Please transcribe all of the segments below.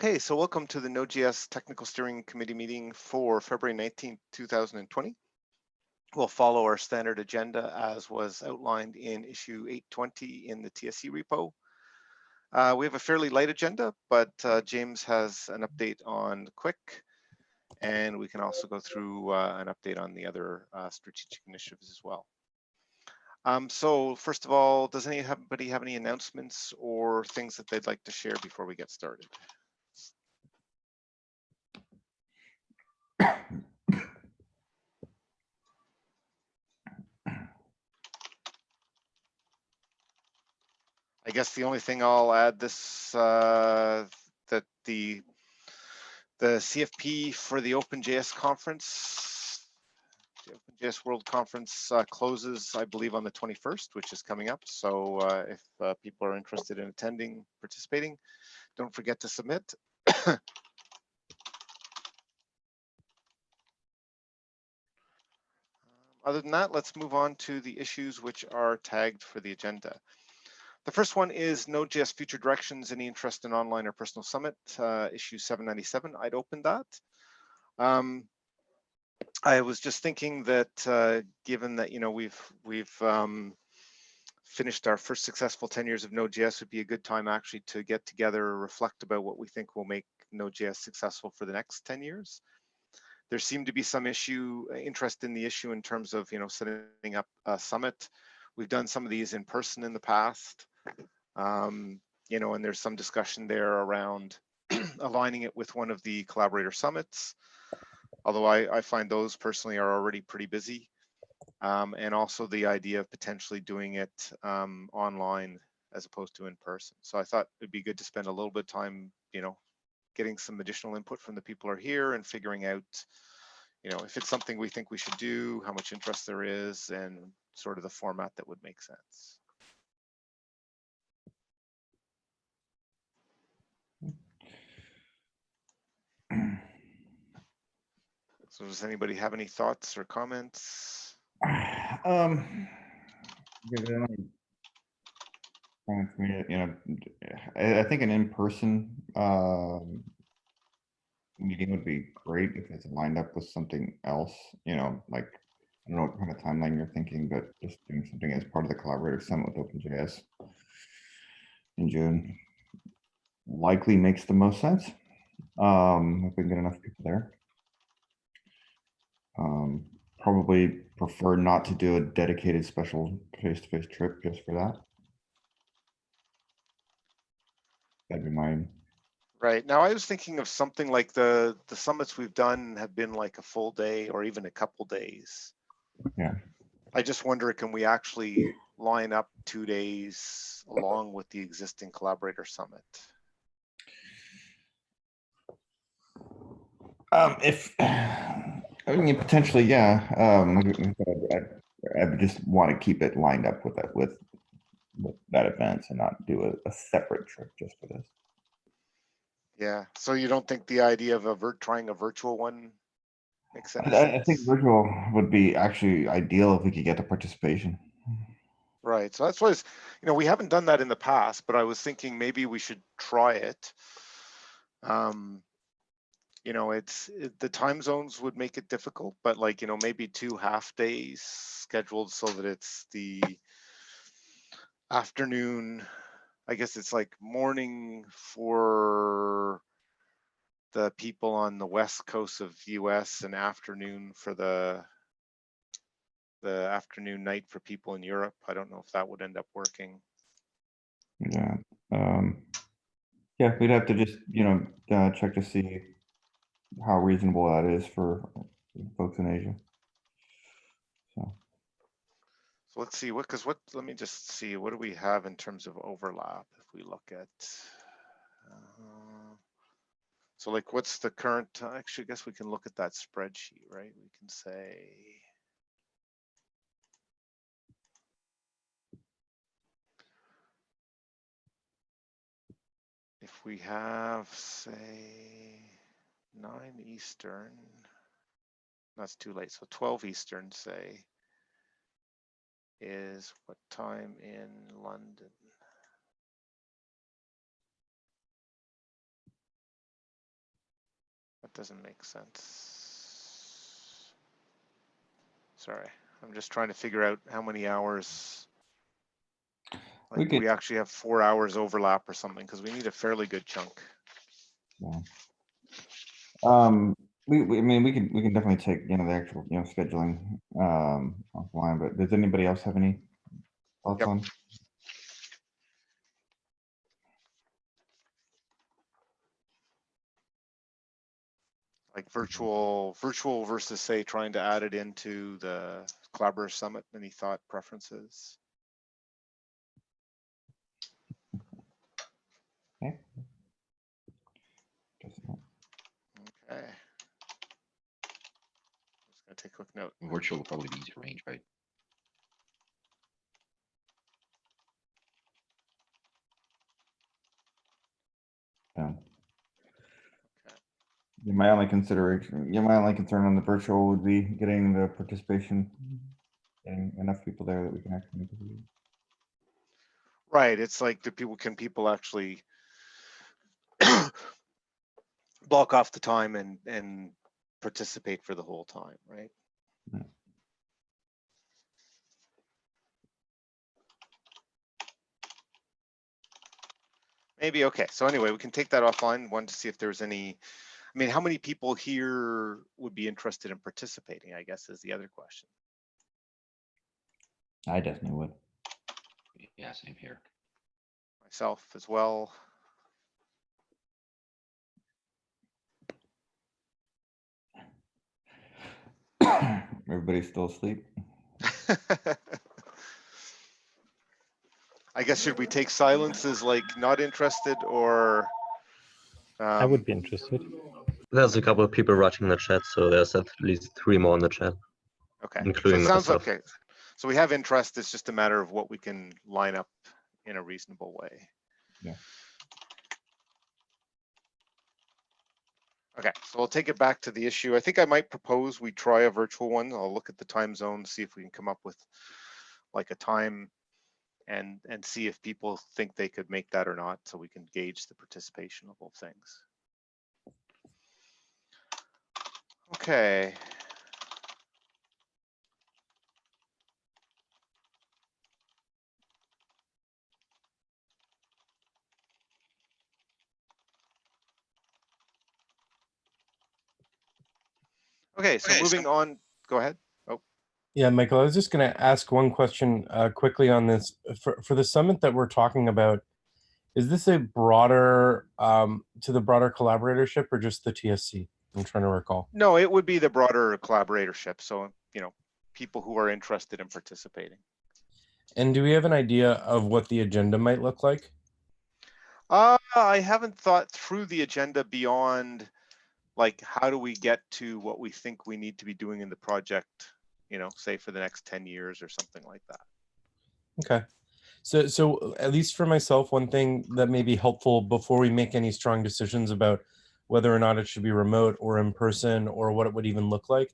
Okay, so welcome to the Node.js Technical Steering Committee meeting for February 19th, 2020. We'll follow our standard agenda as was outlined in issue 820 in the TSC repo. We have a fairly light agenda, but James has an update on Quick, and we can also go through an update on the other strategic initiatives as well. So first of all, does anybody have any announcements or things that they'd like to share before we get started? I guess the only thing I'll add this that the CFP for the OpenJS conference, the OpenJS World Conference closes, I believe, on the 21st, which is coming up. So if people are interested in attending, participating, don't forget to submit. Other than that, let's move on to the issues which are tagged for the agenda. The first one is Node.js future directions, any interest in online or personal summit, issue 797. I'd open that. I was just thinking that given that, you know, we've finished our first successful 10 years of Node.js, would be a good time actually to get together, reflect about what we think will make Node.js successful for the next 10 years. There seemed to be some interest in the issue in terms of, you know, setting up a summit. We've done some of these in person in the past, you know, and there's some discussion there around aligning it with one of the collaborator summits, although I find those personally are already pretty busy, and also the idea of potentially doing it online as opposed to in person. So I thought it'd be good to spend a little bit of time, you know, getting some additional input from the people who are here and figuring out, you know, if it's something we think we should do, how much interest there is, and sort of the format that would make sense. So does anybody have any thoughts or comments? You know, I think an in-person meeting would be great if it's lined up with something else, you know, like, I don't know what kind of timeline you're thinking, but just doing something as part of the collaborator summit with OpenJS in June likely makes the most sense. If we can get enough people there. Probably prefer not to do a dedicated special face-to-face trip just for that. That'd be mine. Right. Now I was thinking of something like the summits we've done have been like a full day or even a couple days. Yeah. I just wonder, can we actually line up 2 days along with the existing collaborator summit? If I mean potentially, yeah. I would just want to keep it lined up with that with that event and not do a separate trip just for this. Yeah. So you don't think the idea of trying a virtual one makes any sense? I think virtual would be actually ideal if we could get the participation. Right. So that's why, you know, we haven't done that in the past, but I was thinking maybe we should try it. You know, the time zones would make it difficult, but like, you know, maybe 2 half days scheduled so that it's the afternoon. I guess it's like morning for the people on the west coast of US and afternoon for the afternoon night for people in Europe. I don't know if that would end up working. Yeah. Yeah, we'd have to just, you know, check to see how reasonable that is for folks in Asia. So let's see let me just see, what do we have in terms of overlap if we look at so like what's the current actually I guess we can look at that spreadsheet, right? We can say if we have, say, 9 Eastern, that's too late, so 12 Eastern, say, is what time in London? doesn't make sense. Sorry, I'm just trying to figure out how many hours. Like we actually have 4 hours overlap or something, because we need a fairly good chunk. Yeah. I mean, we can definitely take, the actual, scheduling, offline, but does anybody else have any thoughts on? Like virtual versus, say, trying to add it into the Collaborator Summit. Any thought preferences? Okay. Okay. I'm just gonna take a quick note. Virtual will probably be easier to arrange, right? Yeah. My only consideration, my only concern on the virtual would be getting the participation, getting enough people there that we can actually make a video. Right. It's like, can people actually block off the time and participate for the whole time, right? Yeah. Maybe. Okay. So anyway, we can take that offline. One, to see if there's any. I mean, how many people here would be interested in participating, I guess, is the other question. I definitely would. Yeah, same here. Myself as well. Everybody's still asleep. I guess, should we take silence as like not interested, or? I would be interested. There's a couple of people writing in the chat, so there's at least 3 more in the chat. Okay. Including so it sounds myself. okay. So we have interest. It's just a matter of what we can line up in a reasonable way. Yeah. Okay, so we'll take it back to the issue. I think I might propose we try a virtual one. I'll look at the time zone, see if we can come up with like a time and see if people think they could make that or not, so we can gauge the participation of both things. Okay. Okay, so moving on, go ahead. Oh. Yeah, Michael, I was just going to ask one question quickly on this. For the summit that we're talking about, is this a broader, to the broader collaboratorship or just the TSC? I'm trying to recall. No, it would be the broader collaboratorship. So, people who are interested in participating. And do we have an idea of what the agenda might look like? I haven't thought through the agenda beyond, like, how do we get to what we think we need to be doing in the project, say for the next 10 years or something like that. Okay. So at least for myself, one thing that may be helpful before we make any strong decisions about whether or not it should be remote or in person or what it would even look like,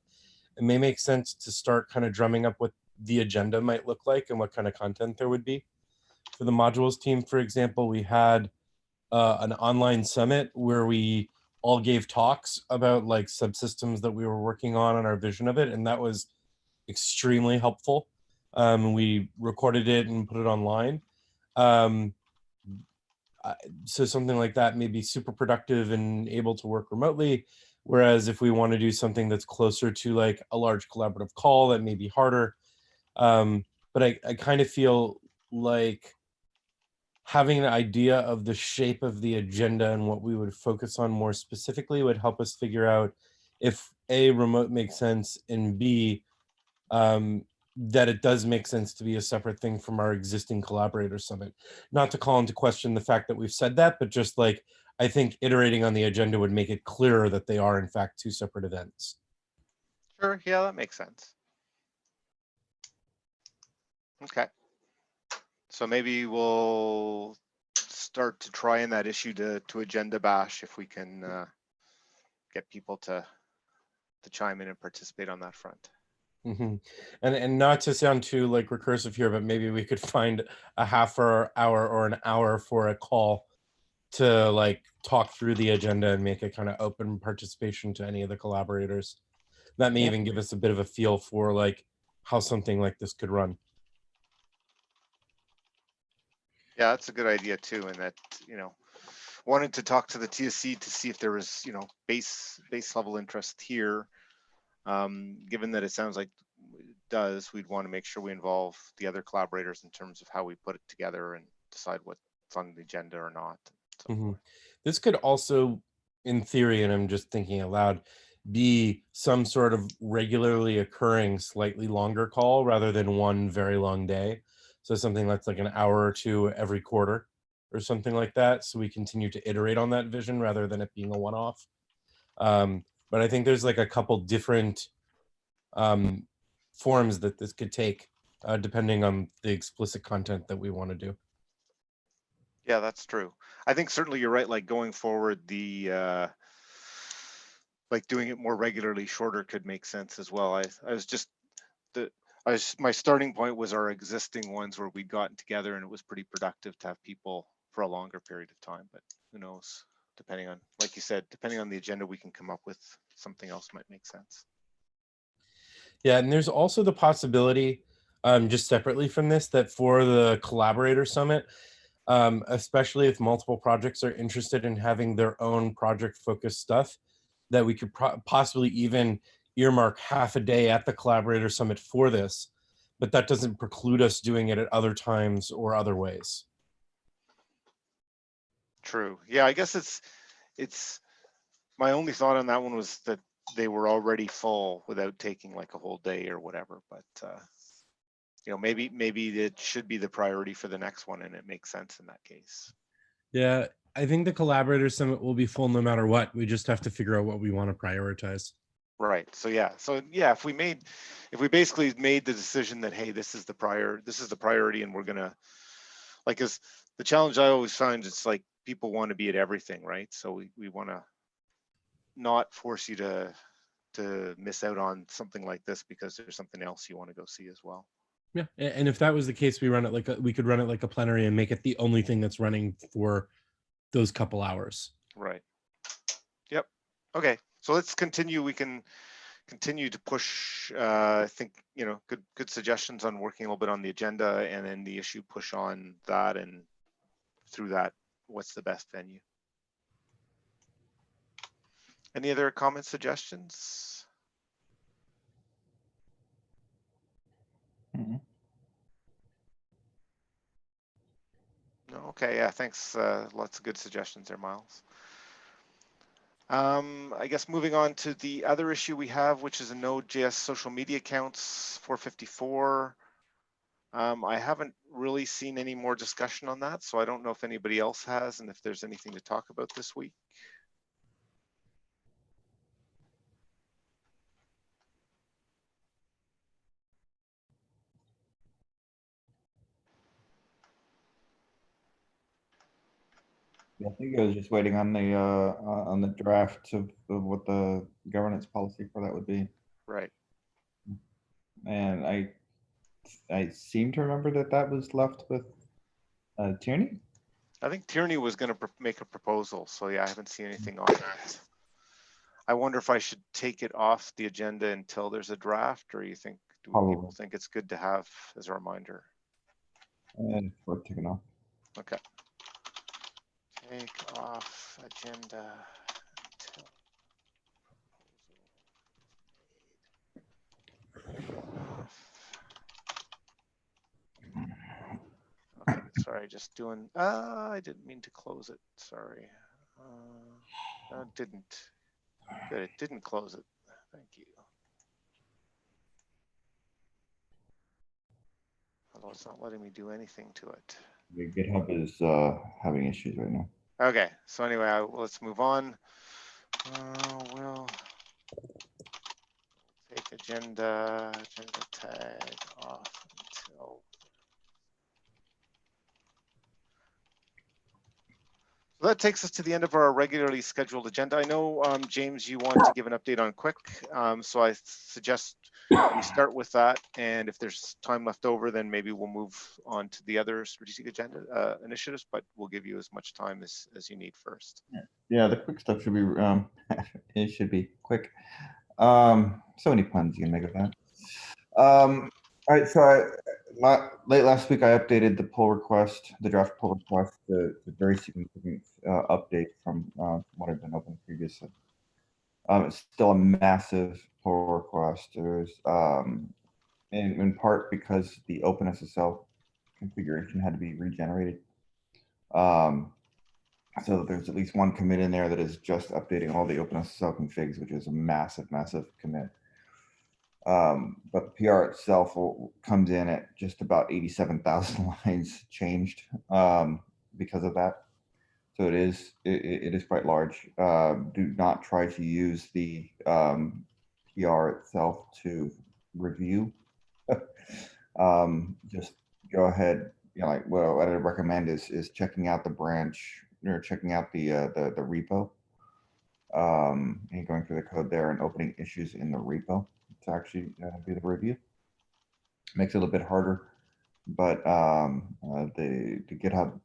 it may make sense to start kind of drumming up what the agenda might look like and what kind of content there would be. For the modules team, for example, we had an online summit where we all gave talks about like subsystems that we were working on and our vision of it, and that was extremely helpful. We recorded it and put it online. So something like that may be super productive and able to work remotely. Whereas if we want to do something that's closer to like a large collaborative call, that may be harder. But I kind of feel like having an idea of the shape of the agenda and what we would focus on more specifically would help us figure out if A, remote makes sense, and B, that it does make sense to be a separate thing from our existing collaborator summit. Not to call into question the fact that we've said that, but just like, I think iterating on the agenda would make it clearer that they are in fact 2 separate events. Sure, yeah, that makes sense. Okay. So maybe we'll start to try in that issue to agenda bash if we can get people to chime in and participate on that front. Mm-hmm. And not to sound too like recursive here, but maybe we could find a half hour or an hour for a call to like talk through the agenda and make it kind of open participation to any of the collaborators. That may even give us a bit of a feel for like how something like this could run. Yeah, that's a good idea too. And that, wanted to talk to the TSC to see if there was, base level interest here. Given that it sounds like it does, we'd want to make sure we involve the other collaborators in terms of how we put it together and decide what's on the agenda or not. So This could also, in theory, and I'm just thinking aloud, be some sort of regularly occurring, slightly longer call rather than one very long day. So something that's like an hour or two every quarter or something like that. So we continue to iterate on that vision rather than it being a one-off. But I think there's like a couple different forms that this could take depending on the explicit content that we want to do. yeah, that's true. I think certainly you're right. Like going forward, the like doing it more regularly, shorter could make sense as well. My starting point was our existing ones where we'd gotten together and it was pretty productive to have people for a longer period of time. But who knows? Depending on, like you said, depending on the agenda, we can come up with something else might make sense. Yeah, and there's also the possibility, just separately from this, that for the collaborator summit, especially if multiple projects are interested in having their own project-focused stuff, that we could possibly even earmark half a day at the collaborator summit for this, but that doesn't preclude us doing it at other times or other ways. True. Yeah, I guess it's my only thought on that one was that they were already full without taking like a whole day or whatever. But maybe it should be the priority for the next one, and it makes sense in that case. Yeah, I think the collaborator summit will be full no matter what. We just have to figure out what we want to prioritize. Right. So yeah. If we basically made the decision that, hey, this is the priority, and we're gonna, like, as the challenge I always find, it's like people want to be at everything, right? So we want to not force you to miss out on something like this because there's something else you want to go see as well. Yeah, and if that was the case, we could run it like a plenary and make it the only thing that's running for those couple hours. Right. Yep. Okay. So let's continue. We can continue to push. I think good suggestions on working a little bit on the agenda, and then the issue push on that, and through that, what's the best venue? Any other comments, suggestions? Mm-hmm. No. Okay. Yeah. Thanks. Lots of good suggestions there, Miles. I guess moving on to the other issue we have, which is a Node.js social media accounts 454. I haven't really seen any more discussion on that, so I don't know if anybody else has, and if there's anything to talk about this week. I think I was just waiting on the draft of what the governance policy for that would be. Right. And I seem to remember that was left with Tierney. I think Tierney was going to make a proposal, so yeah, I haven't seen anything on that. I wonder if I should take it off the agenda until there's a draft, or do people think it's good to have as a reminder? And we're taking off. Okay. Take off agenda until okay, sorry, just doing, I didn't mean to close it, sorry. No, it didn't. Good, it didn't close it. Thank you. Although it's not letting me do anything to it. GitHub is having issues right now. Okay, so anyway, let's move on. We'll take agenda tag off until. So that takes us to the end of our regularly scheduled agenda. I know, James, you want to give an update on Quick, so I suggest we start with that, and if there's time left over, then maybe we'll move on to the other strategic agenda initiatives, but we'll give you as much time as you need first. Yeah, the quick stuff should be it should be quick. So many puns you can make of that. All right, so late last week I updated the pull request, the draft pull request, the very significant update from what had been open previously. It's still a massive pull request. There's in part because the OpenSSL configuration had to be regenerated. So there's at least one commit in there that is just updating all the OpenSSL configs, which is a massive, massive commit. But the PR itself comes in at just about 87,000 lines changed because of that. So it is quite large. Do not try to use the PR itself to review. Just go ahead. You know, like what I recommend is checking out the branch or checking out the repo, and going through the code there and opening issues in the repo to actually do the review. Makes it a little bit harder, but the GitHub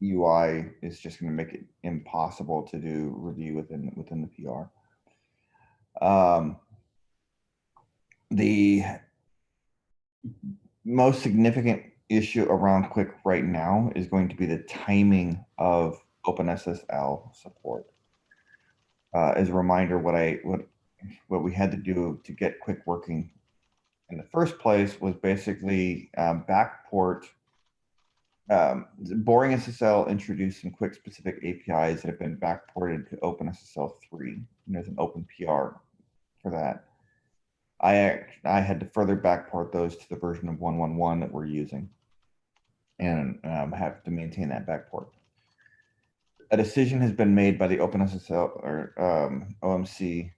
UI is just going to make it impossible to do review within the PR. The most significant issue around Quick right now is going to be the timing of OpenSSL support. As a reminder, what we had to do to get Quick working in the first place was basically backport. Boring SSL introduced some Quick specific APIs that have been backported to OpenSSL 3. And there's an open PR for that. I had to further backport those to the version of 1.1.1 that we're using, and have to maintain that backport. A decision has been made by the OpenSSL or OMC,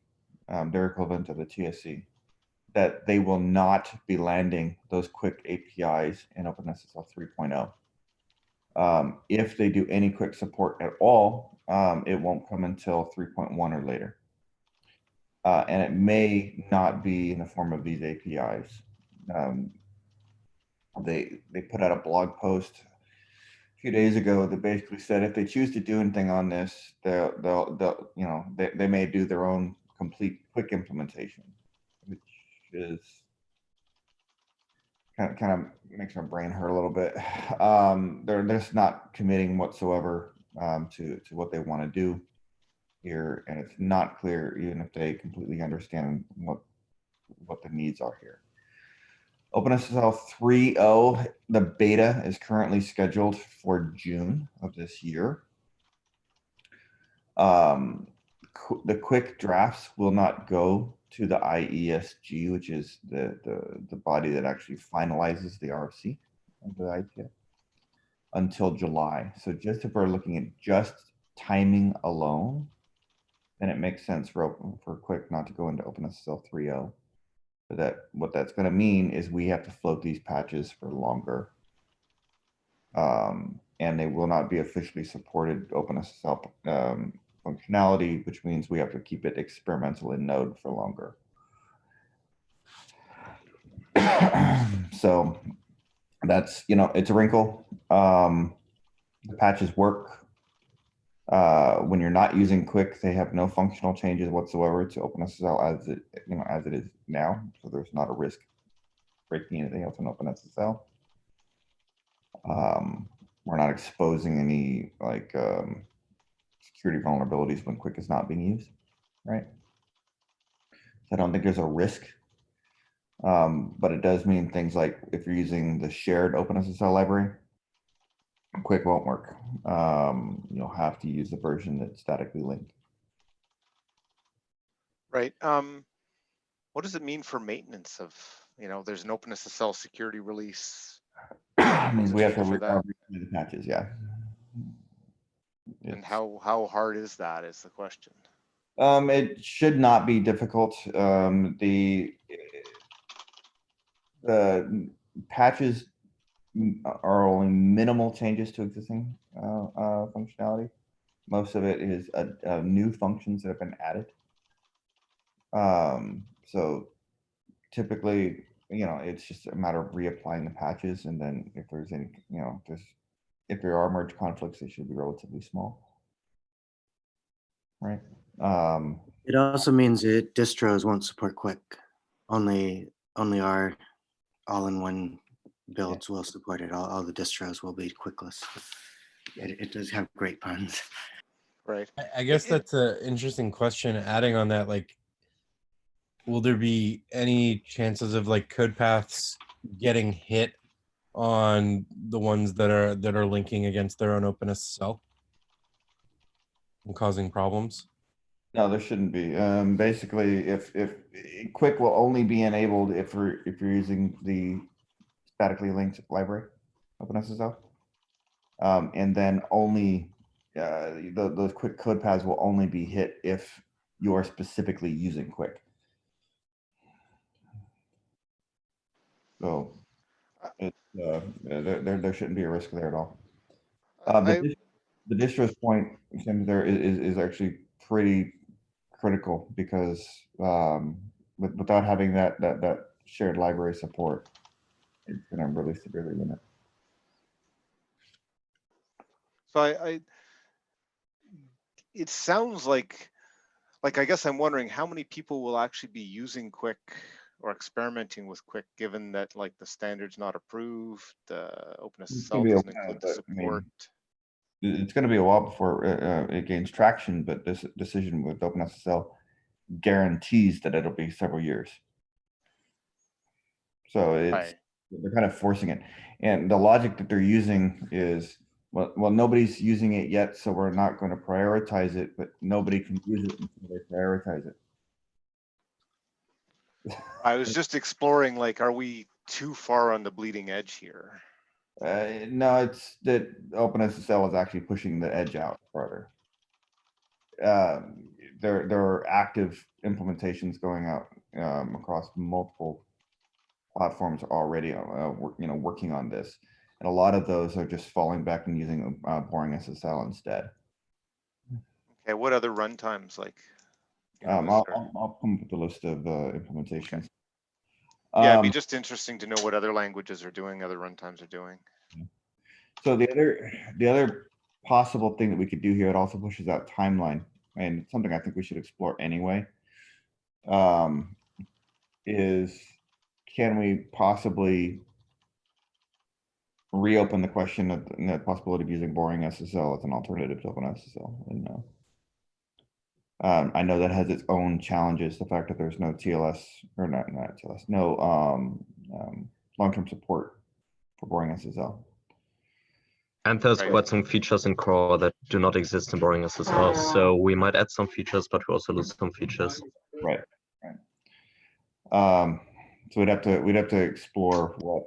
their equivalent of the TSC, that they will not be landing those Quick APIs in OpenSSL 3.0. If they do any Quick support at all, it won't come until 3.1 or later. And it may not be in the form of these APIs. They put out a blog post a few days ago that basically said if they choose to do anything on this, they'll you know, they may do their own complete Quick implementation, which is kind of makes my brain hurt a little bit. They're just not committing whatsoever to what they want to do here, and it's not clear even if they completely understand what the needs are here. OpenSSL 3.0, the beta is currently scheduled for June of this year. The Quick drafts will not go to the IESG, which is the body that actually finalizes the RFC of the ITF, until July. So just if we're looking at just timing alone, then it makes sense for Quick not to go into OpenSSL 3.0. But what that's going to mean is we have to float these patches for longer, and they will not be officially supported OpenSSL functionality, which means we have to keep it experimental in Node for longer. So that's, you know, it's a wrinkle. The patches work. When you're not using Quick, they have no functional changes whatsoever to OpenSSL as it is now. So there's not a risk breaking anything else in OpenSSL. We're not exposing any security vulnerabilities when Quick is not being used, right? So I don't think there's a risk, but it does mean things like if you're using the shared OpenSSL library, Quick won't work. You'll have to use the version that's statically linked. Right. What does it mean for maintenance of, you know, there's an OpenSSL security release? It means we have to for that. redo the patches, yeah. And how hard is that is the question. It should not be difficult. The patches are only minimal changes to existing functionality. Most of it is new functions that have been added. So typically, it's just a matter of reapplying the patches, and then if there's any, if there are merge conflicts, they should be relatively small. Right. It also means distros won't support Quick. Only our all-in-one builds will support it. All the distros will be Quickless. It does have great puns. Right. I guess that's an interesting question. Adding on that, like, will there be any chances of like code paths getting hit on the ones that are linking against their own OpenSSL and causing problems? No, there shouldn't be. Basically, if Quick will only be enabled if you're using the statically linked library, OpenSSL, and then only those Quick code paths will only be hit if you are specifically using Quick. So there shouldn't be a risk there at all. The distro's point there is actually pretty critical, because without having that shared library support, it's going to really severely limit. So it sounds like I guess I'm wondering how many people will actually be using Quick or experimenting with Quick, given that like the standard's not approved, OpenSSL doesn't include the support. It's going to be a while before it gains traction, but this decision with OpenSSL guarantees that it'll be several years. So they're kind of forcing it, and the logic that they're using is, well, nobody's using it yet, so we're not going to prioritize it, but nobody can use it until they prioritize it. I was just exploring, like, are we too far on the bleeding edge here? No, it's that OpenSSL is actually pushing the edge out farther. There are active implementations going out across multiple platforms already, working on this, and a lot of those are just falling back and using boring SSL instead. Okay, what other runtimes like? I'll come up with a list of implementations. Okay. Yeah, it'd be just interesting to know what other languages are doing, other runtimes are doing. So the other possible thing that we could do here, it also pushes out timeline, and something I think we should explore anyway, is can we possibly reopen the question of the possibility of using boring SSL as an alternative to OpenSSL? And I know that has its own challenges. The fact that there's no TLS, or not TLS, no long-term support for boring SSL. And there's quite some features in core that do not exist in boring SSL. So we might add some features, but we also lose some features. Right. So we'd have to explore what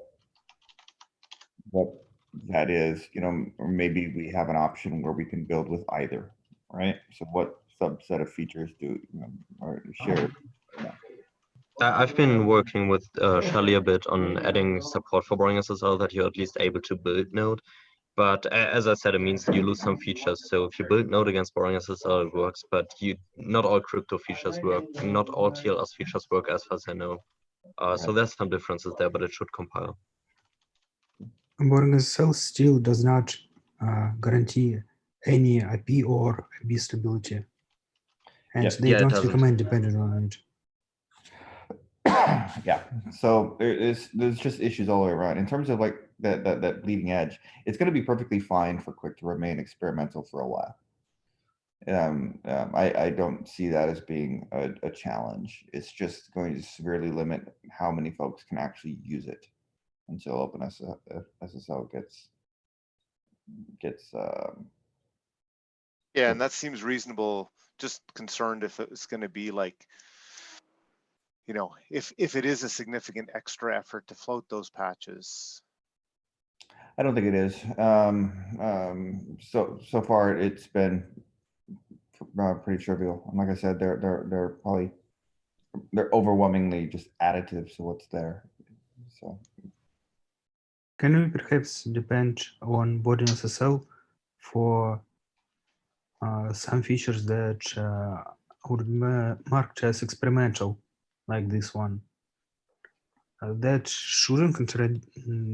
that is, or maybe we have an option where we can build with either, right? So what subset of features are shared? I've been working with Charlie a bit on adding support for boring SSL, that you're at least able to build Node. But as I said, it means you lose some features. So if you build Node against boring SSL, it works, but not all crypto features work. Not all TLS features work, as far as I know. So there's some differences there, but it should compile. Boring SSL still does not guarantee any IP or IP stability, and they don't recommend dependent on it. Yeah, so there's just issues all the way around. In terms of like that bleeding edge, it's going to be perfectly fine for Quick to remain experimental for a while. I don't see that as being a challenge. It's just going to severely limit how many folks can actually use it until OpenSSL gets yeah, and that seems reasonable. Just concerned if it's going to be like, if it is a significant extra effort to float those patches. I don't think it is. So far it's been pretty trivial. And like I said, they're overwhelmingly just additive to what's there. So can we perhaps depend on boring SSL for some features that would be marked as experimental, like this one? that shouldn't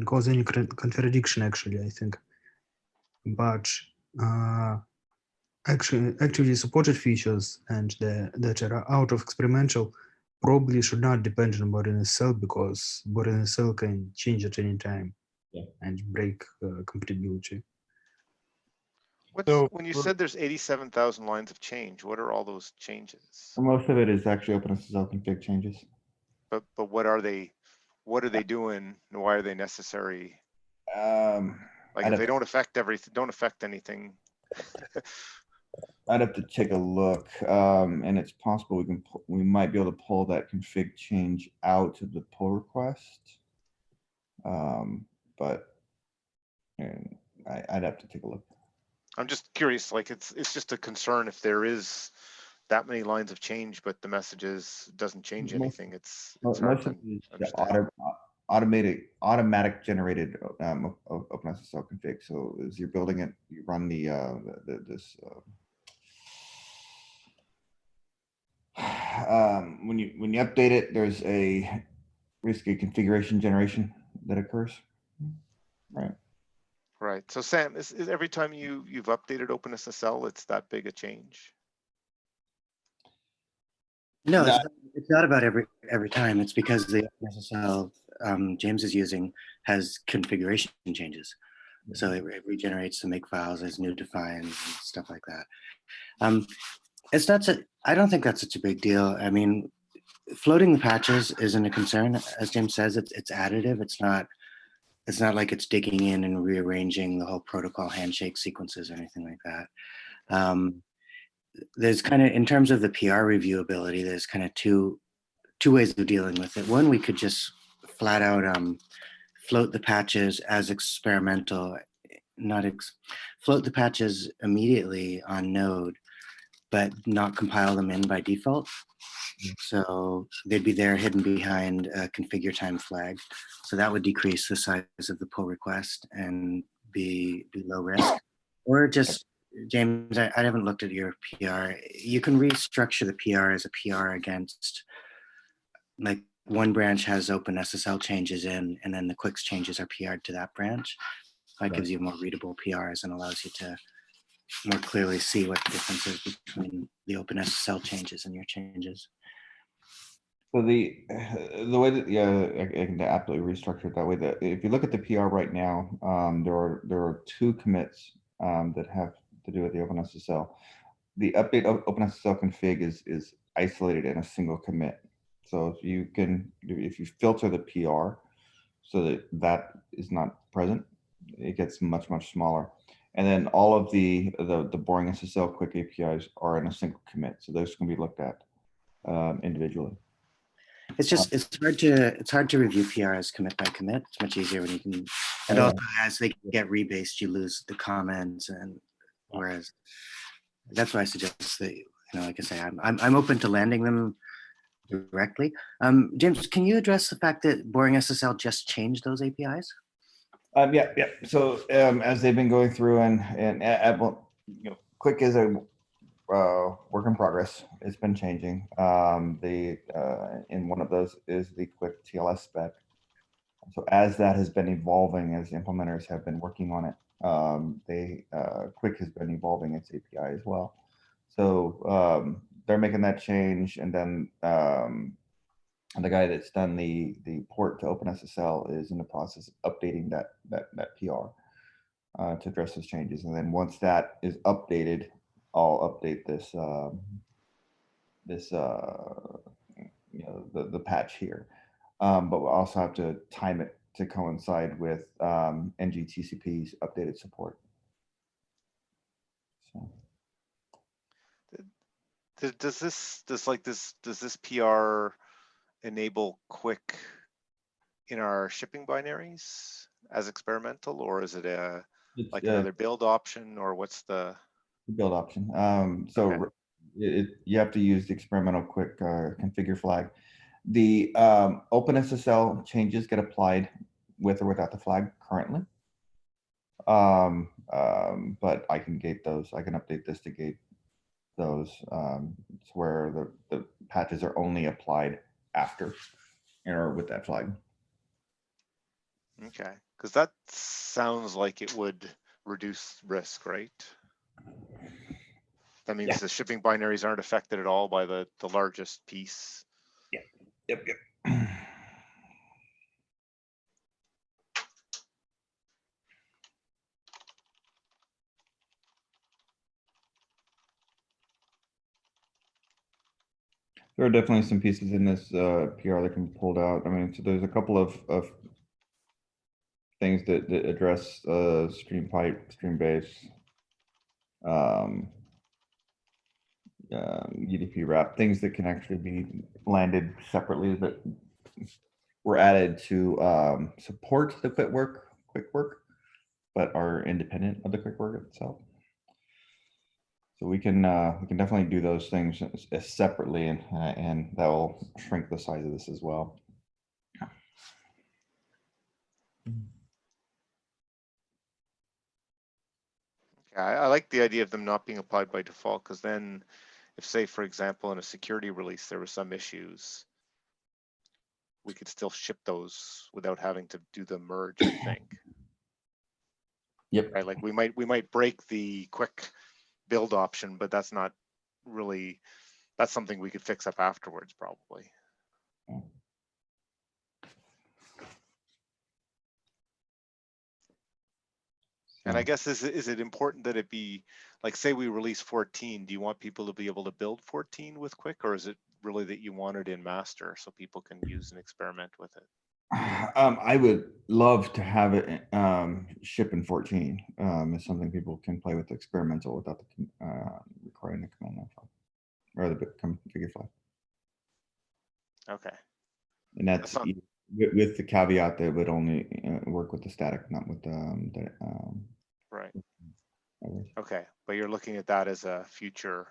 cause any contradiction, actually, I think. But actually supported features and that are out of experimental probably should not depend on openssl, because openssl can change at any time and break compatibility. So When you said there's 87,000 lines of change, what are all those changes? Most of it is actually OpenSSL config changes. But what are they? What are they doing? And why are they necessary? Like if they don't affect everything, don't affect anything. I'd have to take a look, and it's possible we might be able to pull that config change out of the pull request, but I'd have to take a look. I'm just curious. Like it's just a concern if there is that many lines of change, but the messages doesn't change anything. It's hard to understand. Automatic generated OpenSSL config. So as you're building it, you run when you update it, there's basically a configuration generation that occurs, right? Right. So Sam, is every time you've updated OpenSSL, it's that big a change? No, it's not about every time. It's because the SSL James is using has configuration changes. So it regenerates the make files as new defines and stuff like that. It's not I don't think that's such a big deal. I mean, floating the patches isn't a concern. As James says, it's additive. It's not like it's digging in and rearranging the whole protocol handshake sequences or anything like that. There's kind of, in terms of the PR reviewability, there's kind of two ways of dealing with it. One, we could just flat out float the patches as experimental, float the patches immediately on Node, but not compile them in by default. So they'd be there hidden behind a configure time flag. So that would decrease the size of the pull request and be low risk. Or just, James, I haven't looked at your PR. You can restructure the PR as a PR against, like, one branch has OpenSSL changes in, and then the Quicks changes are PR'd to that branch. That gives you more readable PRs and allows you to more clearly see what the difference is between the OpenSSL changes and your changes. So the way that I can absolutely restructure it that way. That if you look at the PR right now, there are two commits that have to do with the OpenSSL. The update of OpenSSL config is isolated in a single commit. So if you filter the PR so that is not present, it gets much smaller. And then all of the boring SSL quick APIs are in a single commit. So those can be looked at individually. It's just it's hard to review PRs commit by commit. It's much easier when you can, and also as they get rebased, you lose the comments, and whereas that's why I suggest that, like I say, I'm open to landing them directly. James, can you address the fact that boring SSL just changed those APIs? Yeah. So as they've been going through and Quick is a work in progress. It's been changing. In one of those is the Quick TLS spec. So as that has been evolving, as the implementers have been working on it, Quick has been evolving its API as well. So they're making that change, and then the guy that's done the port to OpenSSL is in the process of updating that PR to address those changes. And then once that is updated, I'll update this the patch here. But we'll also have to time it to coincide with NGTCP's updated support. So. Does this PR enable Quick in our shipping binaries as experimental, or is it another build option, or what's the build option? So you have to use the experimental Quick configure flag. The OpenSSL changes get applied with or without the flag currently. But I can gate those. I can update this to gate those. It's where the patches are only applied after or with that flag. Okay, because that sounds like it would reduce risk, right? That means Yeah. the shipping binaries aren't affected at all by the largest piece. Yep. There are definitely some pieces in this PR that can be pulled out. I mean, so there's a couple of things that address stream pipe, stream base, UDP wrap, things that can actually be landed separately that were added to support the quick work, but are independent of the quick work itself. So we can definitely do those things separately, and that will shrink the size of this as well. I like the idea of them not being applied by default, because then if, say, for example, in a security release, there were some issues, we could still ship those without having to do the merge, I think. Yep. Right, like we might break the quick build option, but that's not really, that's something we could fix up afterwards, probably. And I guess is it important that it be, like, say we release 14, do you want people to be able to build 14 with quick, or is it really that you want it in master so people can use and experiment with it? I would love to have it ship in 14. It's something people can play with experimental without the requiring the command line file or the configure flag. Okay. And that's not, with the caveat that it would only work with the static, not with the right. others. Okay, but you're looking at that as a future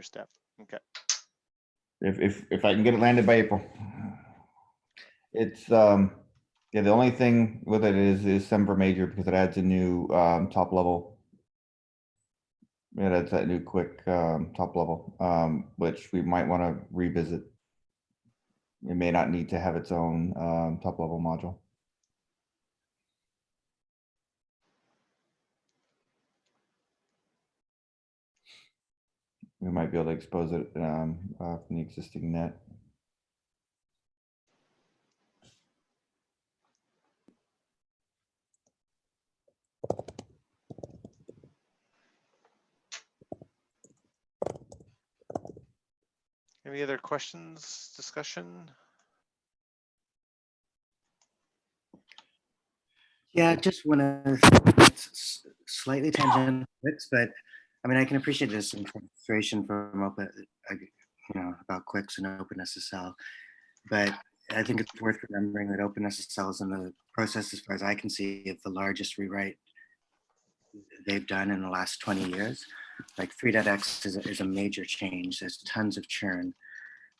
step. Okay. If I can get it landed by April. It's yeah, the only thing with it is sempermajor, because it adds a new top level. It adds that new quick top level, which we might want to revisit. It may not need to have its own top level module. We might be able to expose it from the existing net. Any other questions, discussion? Yeah, I just want to slightly tangent Quicks, but I mean, I can appreciate this some frustration from open, about Quicks and OpenSSL, but I think it's worth remembering that OpenSSL is in the process, as far as I can see, of the largest rewrite they've done in the last 20 years. Like 3.x is a major change. There's tons of churn,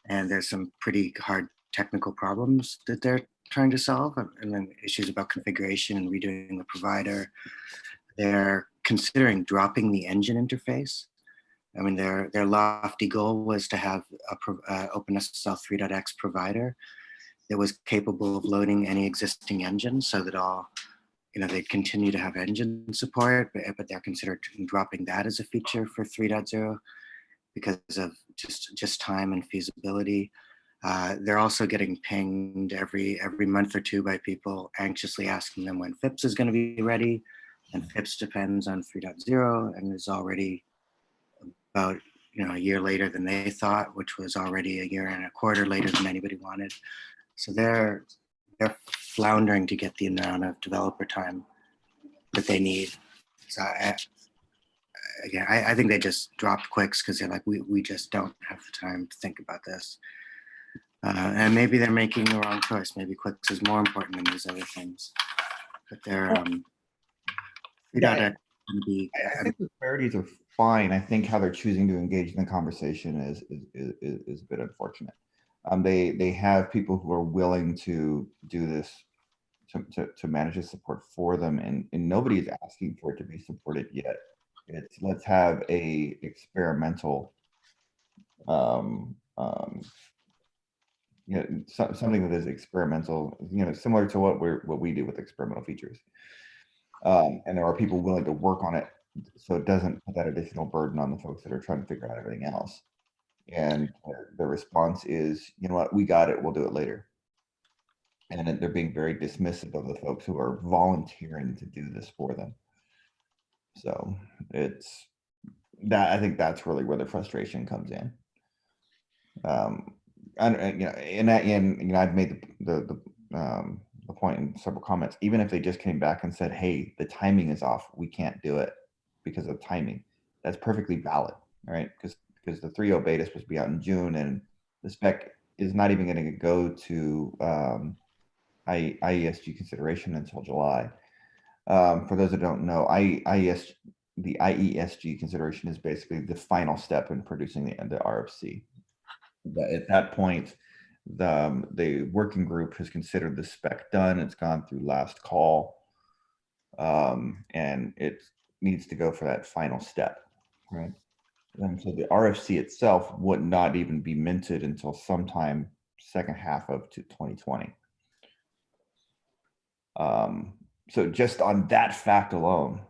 and there's some pretty hard technical problems that they're trying to solve, and then issues about configuration and redoing the provider. They're considering dropping the engine interface. I mean, their lofty goal was to have a OpenSSL 3.x provider that was capable of loading any existing engine, so that all, they'd continue to have engine support, but they're considering dropping that as a feature for 3.0 because of just time and feasibility. They're also getting pinged every month or two by people anxiously asking them when FIPS is going to be ready, and FIPS depends on 3.0 and is already about a year later than they thought, which was already a year and a quarter later than anybody wanted. So they're floundering to get the amount of developer time that they need. So I think they just dropped Quicks because they're like, we just don't have the time to think about this. And maybe they're making the wrong choice. Maybe Quicks is more important than these other things. But they're I think the priorities are fine. I think how they're choosing to engage in the conversation is a bit unfortunate. They have people who are willing to do this, to manage the support for them, and nobody is asking for it to be supported yet. It's let's have a experimental you know, something that is experimental, you know, similar to what we do with experimental features. And there are people willing to work on it, so it doesn't put that additional burden on the folks that are trying to figure out everything else. And the response is, you know what, we got it, we'll do it later. And then they're being very dismissive of the folks who are volunteering to do this for them. So it's that, I think that's really where the frustration comes in. And you know, and you know, I've made the point in several comments. Even if they just came back and said, "Hey, the timing is off. We can't do it because of timing," that's perfectly valid, right? Because the 3.0 beta is supposed to be out in June, and the spec is not even going to go to IESG consideration until July. For those that don't know, the IESG consideration is basically the final step in producing the RFC. At that point, the working group has considered the spec done. It's gone through last call, and it needs to go for that final step, right? And so the RFC itself would not even be minted until sometime second half of 2020. So just on that fact alone,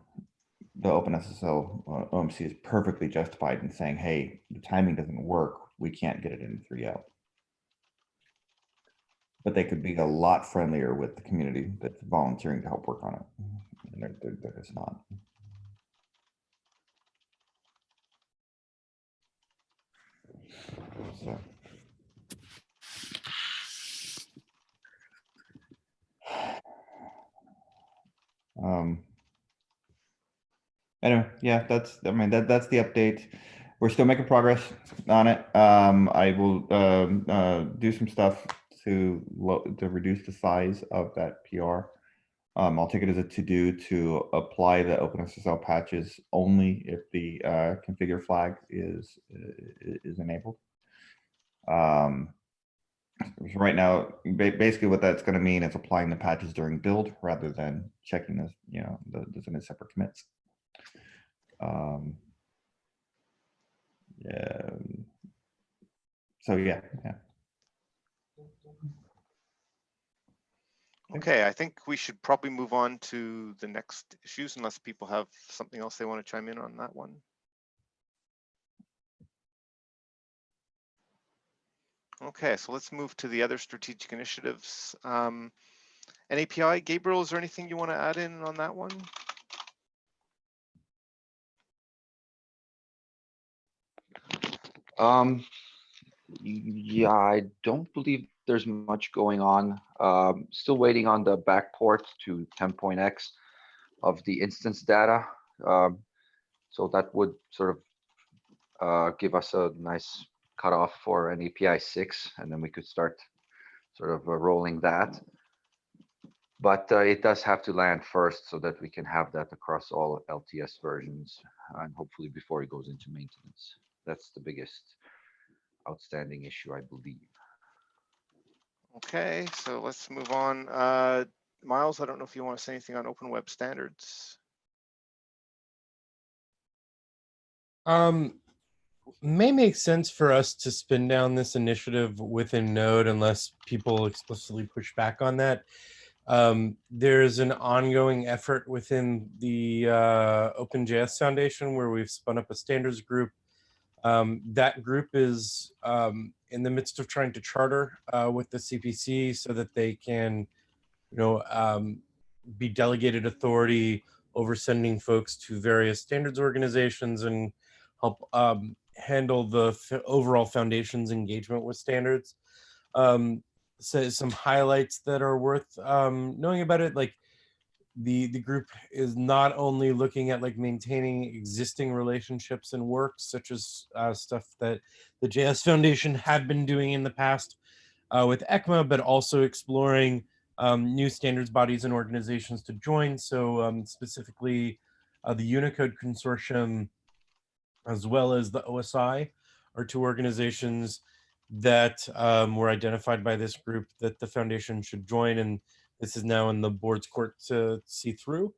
the OpenSSL OMC is perfectly justified in saying, hey, the timing doesn't work. We can't get it in 3.0. But they could be a lot friendlier with the community that's volunteering to help work on it. And they're just not. So. Anyway, yeah, that's the update. We're still making progress on it. I will do some stuff to reduce the size of that PR. I'll take it as a to-do to apply the OpenSSL patches only if the configure flag is enabled. So right now, basically what that's going to mean is applying the patches during build rather than checking this, you know, those in separate commits. Yeah. So yeah. Okay, I think we should probably move on to the next issues unless people have something else they want to chime in on that one. Okay, so let's move to the other strategic initiatives. NAPI, Gabriel, is there anything you want to add in on that one? Yeah, I don't believe there's much going on. Still waiting on the backport to 10.x of the instance data. So that would sort of give us a nice cutoff for an API 6, and then we could start sort of rolling that. But it does have to land first so that we can have that across all LTS versions, and hopefully before it goes into maintenance. That's the biggest outstanding issue, I believe. Okay, so let's move on. Miles, I don't know if you want to say anything on open web standards. May make sense for us to spin down this initiative within Node unless people explicitly push back on that. There's an ongoing effort within the OpenJS Foundation where we've spun up a standards group. That group is in the midst of trying to charter with the CPC so that they can, you know, be delegated authority over sending folks to various standards organizations and help handle the overall foundation's engagement with standards. So some highlights that are worth knowing about it, like the group is not only looking at like maintaining existing relationships and work, such as stuff that the JS Foundation had been doing in the past with ECMA, but also exploring new standards bodies and organizations to join. So specifically the Unicode Consortium, as well as the OSI, are two organizations that were identified by this group that the foundation should join, and this is now in the board's court to see through.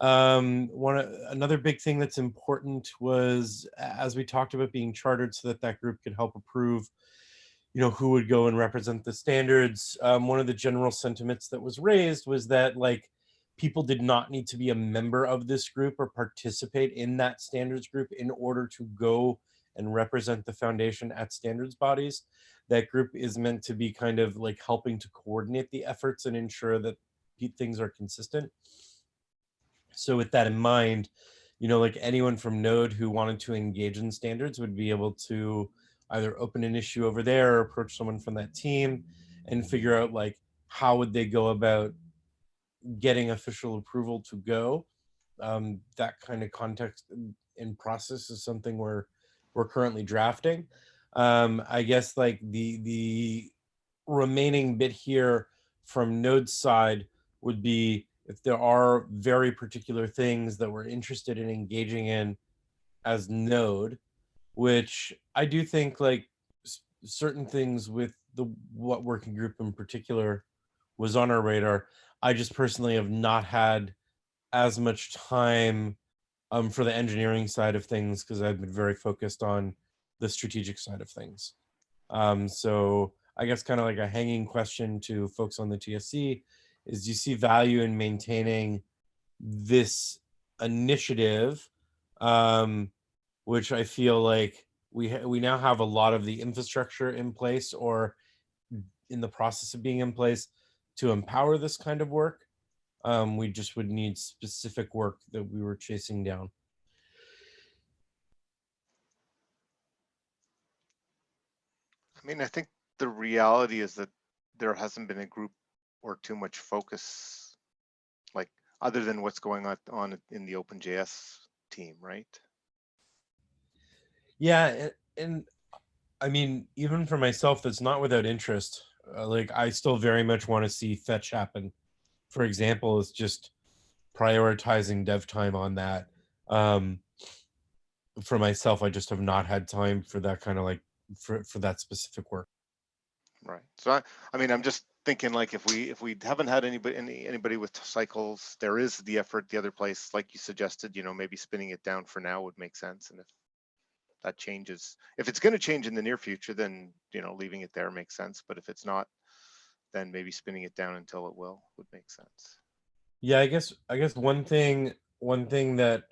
Another big thing that's important was, as we talked about, being chartered so that that group could help approve, who would go and represent the standards. One of the general sentiments that was raised was that like people did not need to be a member of this group or participate in that standards group in order to go and represent the foundation at standards bodies. That group is meant to be kind of like helping to coordinate the efforts and ensure that things are consistent. So with that in mind, like anyone from Node who wanted to engage in standards would be able to either open an issue over there or approach someone from that team and figure out like how would they go about getting official approval to go. That kind of context and process is something we're currently drafting. I guess like the remaining bit here from Node's side would be if there are very particular things that we're interested in engaging in as Node, which I do think like certain things with the what working group in particular was on our radar. I just personally have not had as much time for the engineering side of things because I've been very focused on the strategic side of things. So I guess kind of like a hanging question to folks on the TSC is, do you see value in maintaining this initiative, which I feel like we now have a lot of the infrastructure in place or in the process of being in place to empower this kind of work. We just would need specific work that we were chasing down. I mean, I think the reality is that there hasn't been a group or too much focus, like other than what's going on in the OpenJS team, right? Yeah, and I mean, even for myself, that's not without interest. Like, I still very much want to see fetch happen. For example, it's just prioritizing dev time on that. For myself, I just have not had time for that kind of like for that specific work. Right. So I mean, I'm just thinking like if we haven't had anybody with cycles, there is the effort the other place, like you suggested, maybe spinning it down for now would make sense. And if that changes, if it's going to change in the near future, then leaving it there makes sense. But if it's not, then maybe spinning it down until it will would make sense. Yeah, I guess one thing that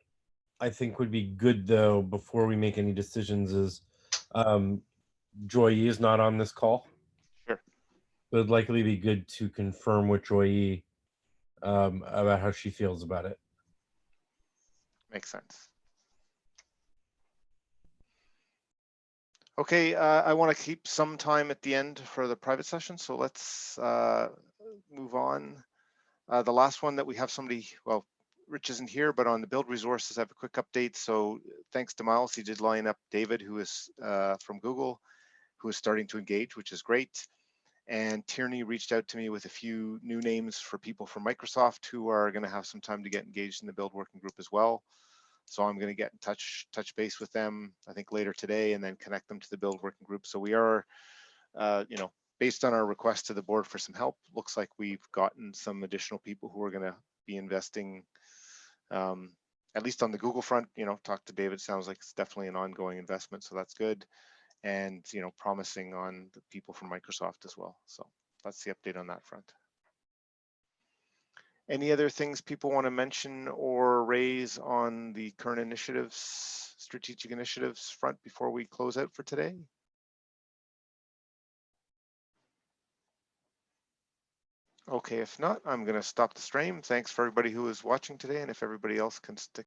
I think would be good though before we make any decisions is Joy E is not on this call. Sure. But it'd likely be good to confirm with Joy E about how she feels about it. Makes sense. Okay, I want to keep some time at the end for the private session, so let's move on. The last one that we have somebody, well, Rich isn't here, but on the build resources, I have a quick update. So thanks to Miles, he did line up David, who is from Google, who is starting to engage, which is great. And Tierney reached out to me with a few new names for people from Microsoft who are going to have some time to get engaged in the build working group as well. So I'm going to get in touch base with them, I think later today, and then connect them to the build working group. So we are, based on our request to the board for some help, looks like we've gotten some additional people who are going to be investing, at least on the Google front. Talk to David, sounds like it's definitely an ongoing investment, so that's good. And promising on the people from Microsoft as well. So that's the update on that front. Any other things people want to mention or raise on the current initiatives, strategic initiatives front before we close out for today? Okay, if not, I'm going to stop the stream. Thanks for everybody who is watching today, and if everybody else can stick